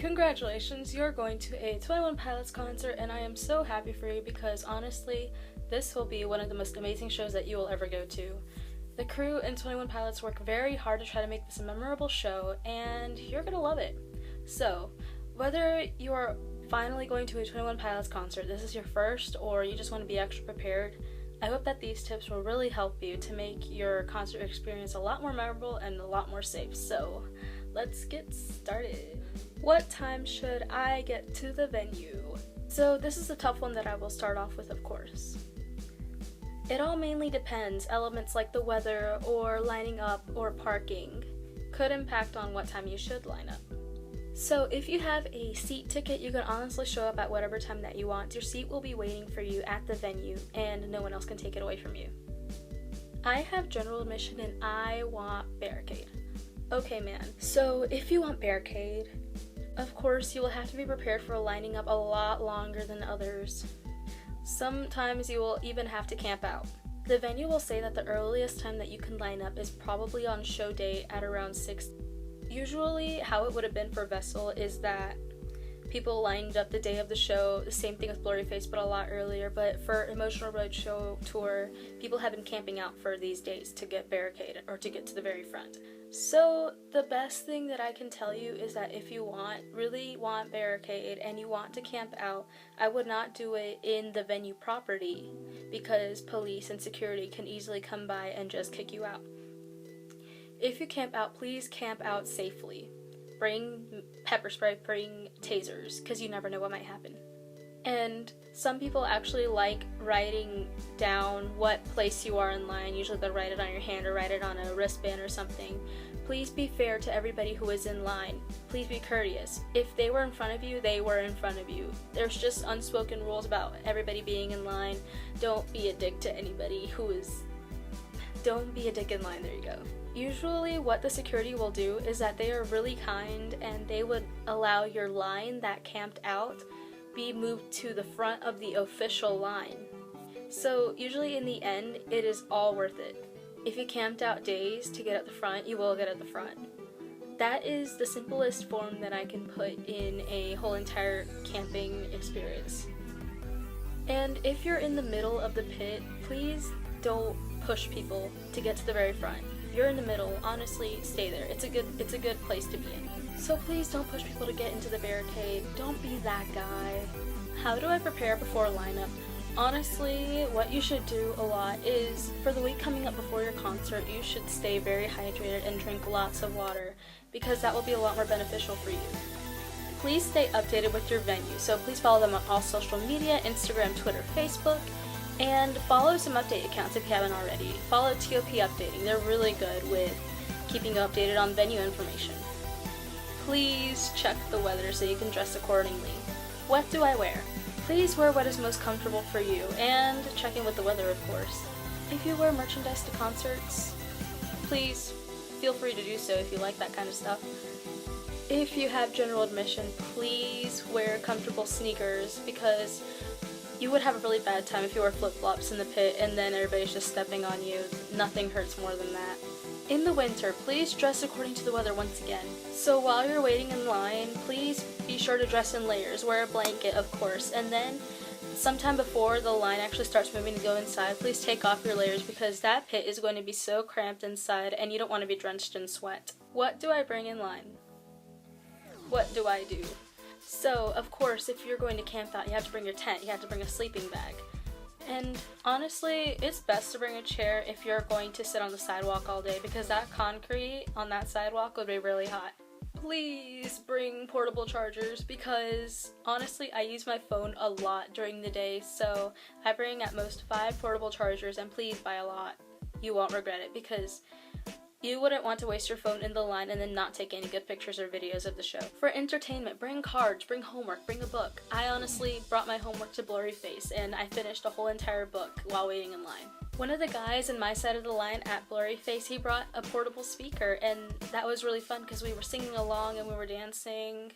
Congratulations, you're going to a 21 Pilots concert, and I am so happy for you because honestly, this will be one of the most amazing shows that you will ever go to. The crew and 21 Pilots work very hard to try to make this a memorable show, and you're gonna love it. So, whether you are finally going to a 21 Pilots concert, this is your first, or you just want to be extra prepared, I hope that these tips will really help you to make your concert experience a lot more memorable and a lot more safe. So, let's get started. What time should I get to the venue? So this is a tough one that I will start off with, of course. It all mainly depends. Elements like the weather or lining up or parking could impact on what time you should line up. So if you have a seat ticket, you can honestly show up at whatever time that you want. Your seat will be waiting for you at the venue and no one else can take it away from you. I have general admission and I want barricade. Okay, man. So if you want barricade, of course you will have to be prepared for lining up a lot longer than others. Sometimes you will even have to camp out. The venue will say that the earliest time that you can line up is probably on show day at around 6. Usually how it would have been for Vessel is that people lined up the day of the show, the same thing with Blurryface but a lot earlier, but for Emotional Roadshow Tour, people have been camping out for these days to get barricaded or to get to the very front. So the best thing that I can tell you is that if you really want barricade and you want to camp out, I would not do it in the venue property because police and security can easily come by and just kick you out. If you camp out, please camp out safely. Bring pepper spray, bring tasers, because you never know what might happen. And some people actually like writing down what place you are in line. Usually they'll write it on your hand or write it on a wristband or something. Please be fair to everybody who is in line. Please be courteous. If they were in front of you, they were in front of you. There's just unspoken rules about everybody being in line. Don't be a dick to anybody don't be a dick in line, there you go. Usually what the security will do is that they are really kind and they would allow your line that camped out be moved to the front of the official line. So usually in the end, it is all worth it. If you camped out days to get at the front, you will get at the front. That is the simplest form that I can put in a whole entire camping experience. And if you're in the middle of the pit, please don't push people to get to the very front. If you're in the middle, honestly, stay there. It's a good place to be in. So please don't push people to get into the barricade. Don't be that guy. How do I prepare before a lineup? Honestly, what you should do a lot is, for the week coming up before your concert, you should stay very hydrated and drink lots of water, because that will be a lot more beneficial for you. Please stay updated with your venue, so please follow them on all social media, Instagram, Twitter, Facebook, and follow some update accounts if you haven't already. Follow TOP Updating, they're really good with keeping you updated on venue information. Please check the weather so you can dress accordingly. What do I wear? Please wear what is most comfortable for you, and check in with the weather, of course. If you wear merchandise to concerts, please feel free to do so if you like that kind of stuff. If you have general admission, please wear comfortable sneakers because you would have a really bad time if you wear flip-flops in the pit and then everybody's just stepping on you. Nothing hurts more than that. In the winter, please dress according to the weather once again. So while you're waiting in line, please be sure to dress in layers. Wear a blanket, of course, and then sometime before the line actually starts moving to go inside, please take off your layers because that pit is going to be so cramped inside and you don't want to be drenched in sweat. What do I bring in line? What do I do? So, of course, if you're going to camp out, you have to bring your tent, you have to bring a sleeping bag. And honestly, it's best to bring a chair if you're going to sit on the sidewalk all day because that concrete on that sidewalk would be really hot. Please bring portable chargers because honestly, I use my phone a lot during the day, so I bring at most 5 portable chargers, and please buy a lot. You won't regret it because you wouldn't want to waste your phone in the line and then not take any good pictures or videos of the show. For entertainment, bring cards, bring homework, bring a book. I honestly brought my homework to Blurryface and I finished a whole entire book while waiting in line. One of the guys in my side of the line at Blurryface, he brought a portable speaker and that was really fun because we were singing along and we were dancing,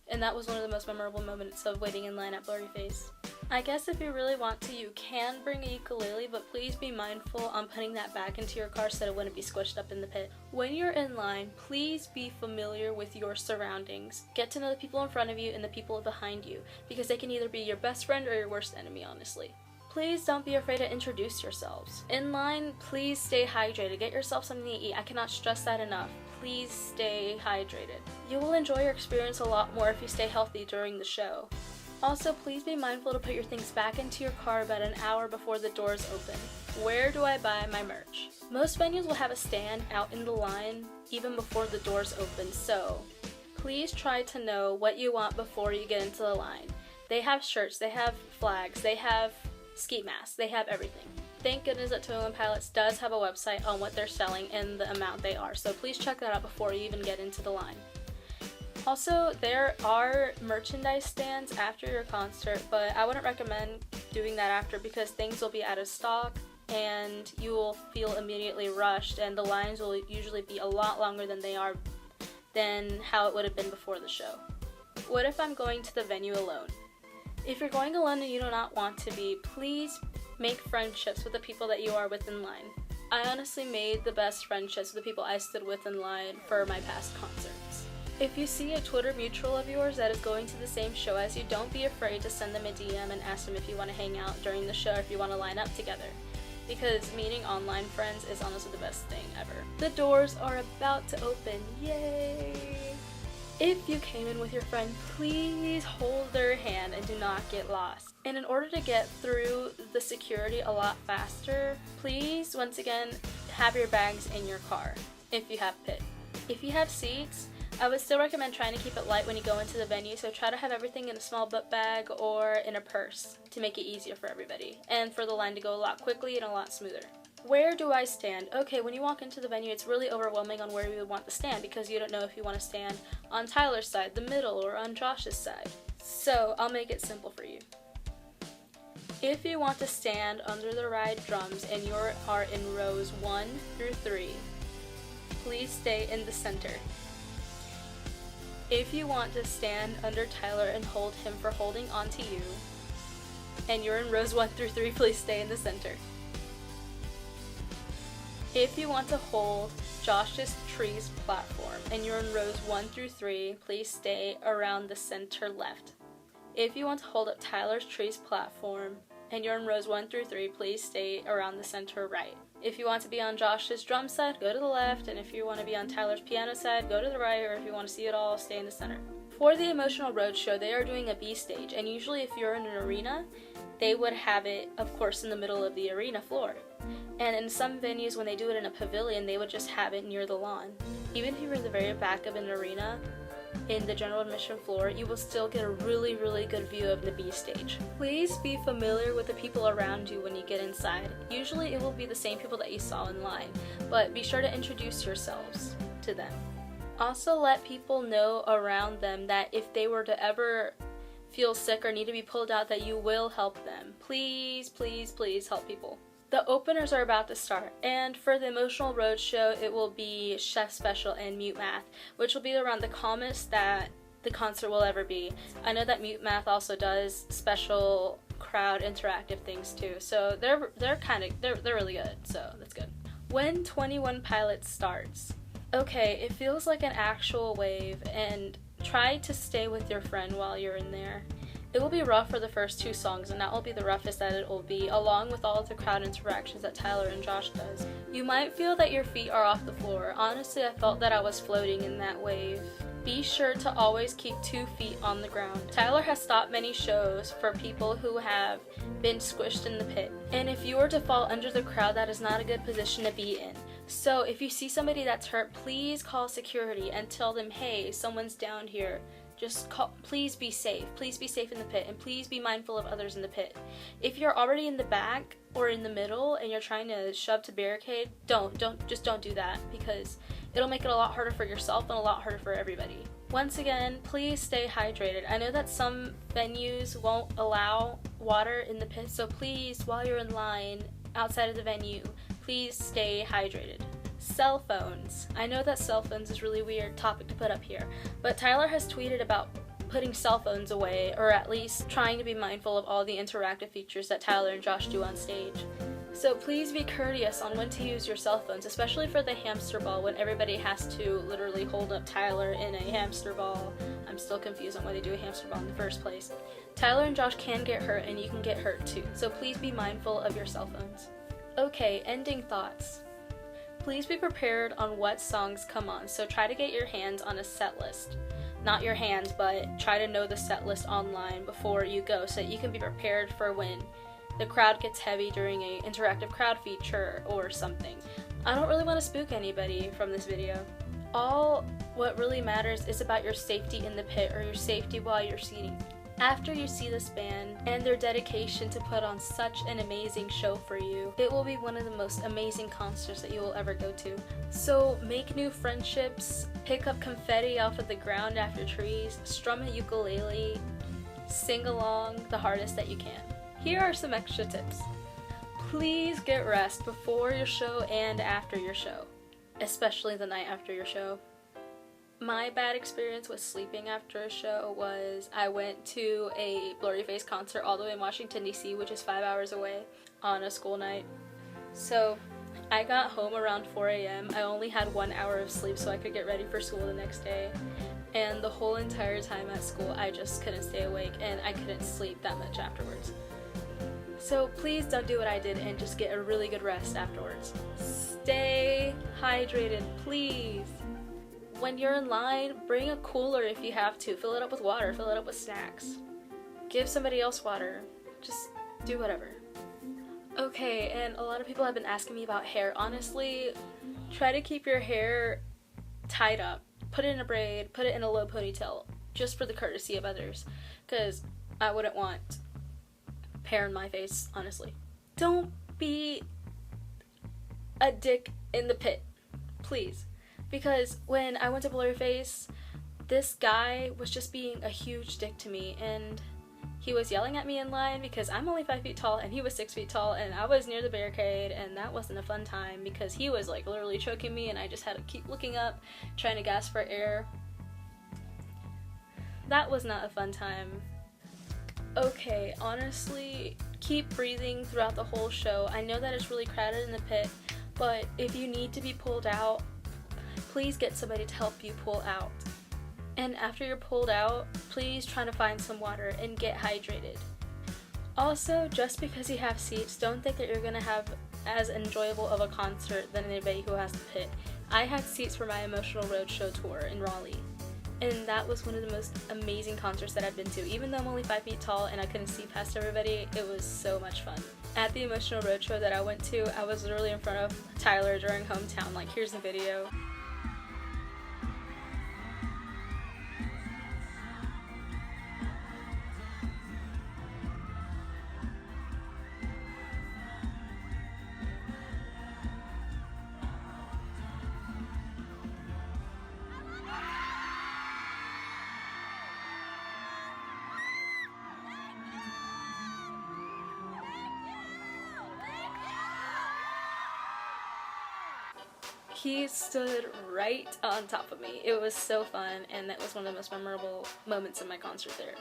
and that was one of the most memorable moments of waiting in line at Blurryface. I guess if you really want to, you can bring a ukulele, but please be mindful on putting that back into your car so that it wouldn't be squished up in the pit. When you're in line, please be familiar with your surroundings. Get to know the people in front of you and the people behind you, because they can either be your best friend or your worst enemy, honestly. Please don't be afraid to introduce yourselves. In line, please stay hydrated. Get yourself something to eat. I cannot stress that enough. Please stay hydrated. You will enjoy your experience a lot more if you stay healthy during the show. Also, please be mindful to put your things back into your car about an hour before the doors open. Where do I buy my merch? Most venues will have a stand out in the line even before the doors open, so please try to know what you want before you get into the line. They have shirts, they have flags, they have ski masks, they have everything. Thank goodness that 21 Pilots does have a website on what they're selling and the amount they are, so please check that out before you even get into the line. Also, there are merchandise stands after your concert, but I wouldn't recommend doing that after because things will be out of stock and you will feel immediately rushed, and the lines will usually be a lot longer than how it would have been before the show. What if I'm going to the venue alone? If you're going alone and you do not want to be, please make friendships with the people that you are with in line. I honestly made the best friendships with the people I stood with in line for my past concerts. If you see a Twitter mutual of yours that is going to the same show as you, don't be afraid to send them a DM and ask them if you want to hang out during the show or if you want to line up together. Because meeting online friends is honestly the best thing ever. The doors are about to open, yay! If you came in with your friend, please hold their hand and do not get lost. And in order to get through the security a lot faster, please, once again, have your bags in your car, if you have pit. If you have seats, I would still recommend trying to keep it light when you go into the venue, so try to have everything in a small book bag or in a purse to make it easier for everybody, and for the line to go a lot quickly and a lot smoother. Where do I stand? Okay, when you walk into the venue, it's really overwhelming on where you would want to stand because you don't know if you want to stand on Tyler's side, the middle, or on Josh's side. So I'll make it simple for you. If you want to stand under the ride drums and you are in rows 1 through 3, please stay in the center. If you want to stand under Tyler and hold him for holding onto you, and you're in rows 1 through 3, please stay in the center. If you want to hold Josh's trees platform and you're in rows 1 through 3, please stay around the center left. If you want to hold up Tyler's trees platform and you're in rows 1 through 3, please stay around the center right. If you want to be on Josh's drum side, go to the left, and if you want to be on Tyler's piano side, go to the right, or if you want to see it all, stay in the center. For the Emotional Roadshow, they are doing a B stage, and usually if you're in an arena, they would have it, of course, in the middle of the arena floor. And in some venues, when they do it in a pavilion, they would just have it near the lawn. Even if you're in the very back of an arena, in the general admission floor, you will still get a really, really good view of the B stage. Please be familiar with the people around you when you get inside. Usually it will be the same people that you saw in line, but be sure to introduce yourselves to them. Also let people know around them that if they were to ever feel sick or need to be pulled out, that you will help them. Please, please, please help people. The openers are about to start, and for the Emotional Roadshow, it will be Chef Special and Mute Math, which will be around the calmest that the concert will ever be. I know that Mute Math also does special crowd interactive things too, so they're really good, so that's good. When 21 Pilots starts, okay, it feels like an actual wave, and try to stay with your friend while you're in there. It will be rough for the first 2 songs, and that will be the roughest that it will be, along with all of the crowd interactions that Tyler and Josh does. You might feel that your feet are off the floor. Honestly, I felt that I was floating in that wave. Be sure to always keep 2 feet on the ground. Tyler has stopped many shows for people who have been squished in the pit. And if you were to fall under the crowd, that is not a good position to be in. So if you see somebody that's hurt, please call security and tell them, hey, someone's down here. Just please be safe. Please be safe in the pit, and please be mindful of others in the pit. If you're already in the back or in the middle and you're trying to shove to barricade, don't do that, because it'll make it a lot harder for yourself and a lot harder for everybody. Once again, please stay hydrated. I know that some venues won't allow water in the pit, so please, while you're in line outside of the venue, please stay hydrated. Cell phones. I know that cell phones is a really weird topic to put up here, but Tyler has tweeted about putting cell phones away, or at least trying to be mindful of all the interactive features that Tyler and Josh do on stage. So please be courteous on when to use your cell phones, especially for the hamster ball when everybody has to literally hold up Tyler in a hamster ball. I'm still confused on why they do a hamster ball in the first place. Tyler and Josh can get hurt, and you can get hurt too, so please be mindful of your cell phones. Okay, ending thoughts. Please be prepared on what songs come on, so try to get your hands on a set list. Not your hands, but try to know the set list online before you go so that you can be prepared for when the crowd gets heavy during a interactive crowd feature or something. I don't really want to spook anybody from this video. All what really matters is about your safety in the pit, or your safety while you're seating. After you see this band and their dedication to put on such an amazing show for you, it will be one of the most amazing concerts that you will ever go to. So make new friendships, pick up confetti off of the ground after trees, strum a ukulele, sing along the hardest that you can. Here are some extra tips. Please get rest before your show and after your show, especially the night after your show. My bad experience with sleeping after a show was I went to a Blurryface concert all the way in Washington, D.C., which is 5 hours away, on a school night. So I got home around 4 a.m. I only had 1 hour of sleep so I could get ready for school the next day. And the whole entire time at school, I just couldn't stay awake, and I couldn't sleep that much afterwards. So please don't do what I did and just get a really good rest afterwards. Stay hydrated, please. When you're in line, bring a cooler if you have to. Fill it up with water, fill it up with snacks. Give somebody else water. Just do whatever. Okay, and a lot of people have been asking me about hair. Honestly, try to keep your hair tied up. Put it in a braid, put it in a low ponytail, just for the courtesy of others. Because I wouldn't want hair in my face, honestly. Don't be a dick in the pit, please. Because when I went to Blurryface, this guy was just being a huge dick to me, and he was yelling at me in line because I'm only 5 feet tall and he was 6 feet tall, and I was near the barricade, and that wasn't a fun time because he was like literally choking me, and I just had to keep looking up, trying to gasp for air. That was not a fun time. Okay, honestly, keep breathing throughout the whole show. I know that it's really crowded in the pit, but if you need to be pulled out, please get somebody to help you pull out. And after you're pulled out, please try to find some water and get hydrated. Also, just because you have seats, don't think that you're going to have as enjoyable of a concert than anybody who has the pit. I had seats for my Emotional Roadshow tour in Raleigh, and that was one of the most amazing concerts that I've been to. Even though I'm only 5 feet tall and I couldn't see past everybody, it was so much fun. At the Emotional Roadshow that I went to, I was literally in front of Tyler during Hometown. Like, here's the video. He stood right on top of me. It was so fun, and that was one of the most memorable moments of my concert there.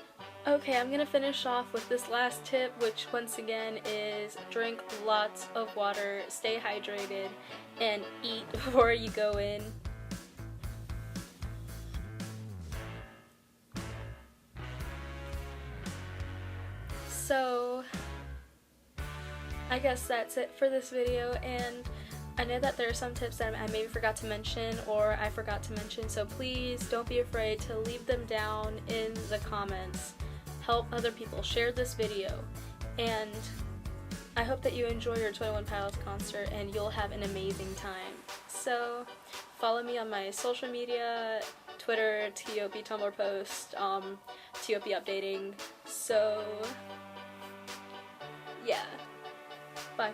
Okay, I'm gonna finish off with this last tip, which once again is drink lots of water, stay hydrated, and eat before you go in. So, I guess that's it for this video, and I know that there are some tips that I maybe forgot to mention or I forgot to mention, so please don't be afraid to leave them down in the comments. Help other people, share this video, and I hope that you enjoy your 21 Pilots concert and you'll have an amazing time. So follow me on my social media, Twitter, TOP Tumblr post, TOP updating. So yeah, bye.